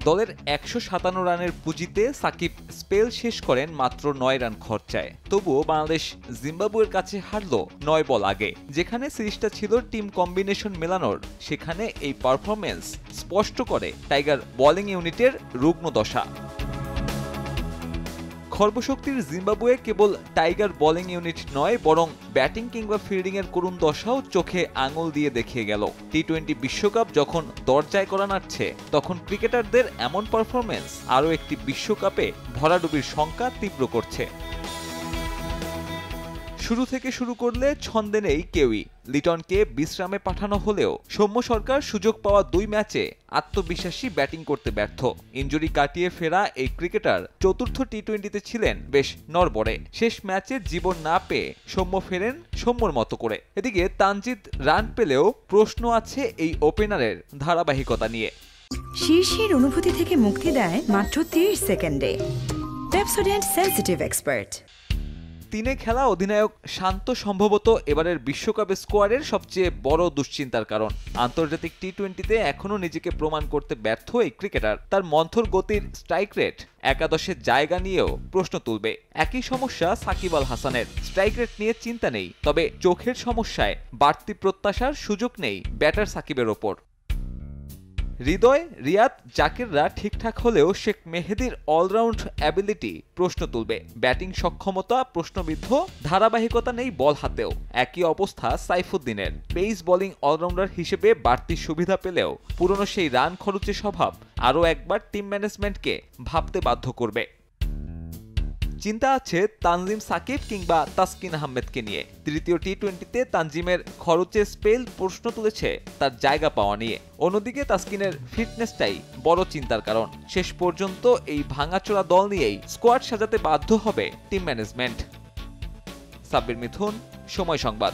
দলের ১৫৭ রানের পুঁজিতে সাকিব স্পেল শেষ করেন মাত্র ৯ রান খরচায়। তবুও বাংলাদেশ জিম্বাবুয়ের কাছে হারল ৯ বল আগে। যেখানে সিরিজটা ছিল টিম কম্বিনেশন মেলানোর, সেখানে এই পারফরমেন্স স্পষ্ট করে টাইগার বোলিং ইউনিটের রুগ্ন দশা। খর্বশক্তির জিম্বাবুয়ে কেবল টাইগার বোলিং ইউনিট নয়, বরং ব্যাটিং কিংবা ফিল্ডিংয়ের করুণ দশাও চোখে আঙুল দিয়ে দেখিয়ে গেল। টি-20 বিশ্বকাপ যখন দরজায় করা নাড়ছে, তখন ক্রিকেটারদের এমন পারফরমেন্স আরও একটি বিশ্বকাপে ভরাডুবির শঙ্কা তীব্র করছে। শুরু থেকে শুরু করলে ছন্দে নেই কেউই। লিটনকে বিশ্রামে পাঠানো হলেও সৌম্য সরকার সুযোগ পাওয়া 2 ম্যাচে আত্মবিশ্বাসী ব্যাটিং করতে ব্যর্থ। ইনজুরি কাটিয়ে ফেরা এই ক্রিকেটার চতুর্থ টি-20তে ছিলেন বেশ নড়বড়ে। শেষ ম্যাচে জীবন না পেয়ে সৌম্য ফেরেন সৌম্যর মতো করে। এদিকে তানজিদ রান পেলেও প্রশ্ন আছে এই ওপেনারের ধারাবাহিকতা নিয়ে। শীর্ষের অনুভূতি থেকে মুক্তি দেয় মাত্র 30 সেকেন্ডে। Pepsodent sensitive expert. 3 খেলা অধিনায়ক শান্ত সম্ভবত এবারের বিশ্বকাপে স্কোয়াডের সবচেয়ে বড় দুশ্চিন্তার কারণ। আন্তর্জাতিক টি-20তে এখনও নিজেকে প্রমাণ করতে ব্যর্থ এই ক্রিকেটার। তার মন্থর গতির স্ট্রাইক রেট একাদশের জায়গা নিয়েও প্রশ্ন তুলবে। একই সমস্যা সাকিব আল হাসানের। স্ট্রাইক রেট নিয়ে চিন্তা নেই, তবে চোখের সমস্যায় বাড়তি প্রত্যাশার সুযোগ নেই ব্যাটার সাকিবের ওপর। হৃদয়, রিয়াদ, জাকিররা ঠিকঠাক হলেও শেখ মেহেদীর অলরাউন্ড অ্যাবিলিটি প্রশ্ন তুলবে। ব্যাটিং সক্ষমতা প্রশ্নবিদ্ধ, ধারাবাহিকতা নেই বল হাতেও। একই অবস্থা সাইফুদ্দিনের। পেস বোলিং অলরাউন্ডার হিসেবে বাড়তি সুবিধা পেলেও পুরনো সেই রান খরচের স্বভাব আরও একবার টিম ম্যানেজমেন্টকে ভাবতে বাধ্য করবে। চিন্তা আছে তানজিম সাকিব কিংবা তাসকিন আহমেদকে নিয়ে। তৃতীয় টি-20তে তানজিমের খরচে স্পেল প্রশ্ন তুলেছে তার জায়গা পাওয়া নিয়ে। অন্যদিকে তাসকিনের ফিটনেসটাই বড় চিন্তার কারণ। শেষ পর্যন্ত এই ভাঙাচোরা দল নিয়েই স্কোয়াড সাজাতে বাধ্য হবে টিম ম্যানেজমেন্ট। সাব্বির মিথুন, সময় সংবাদ।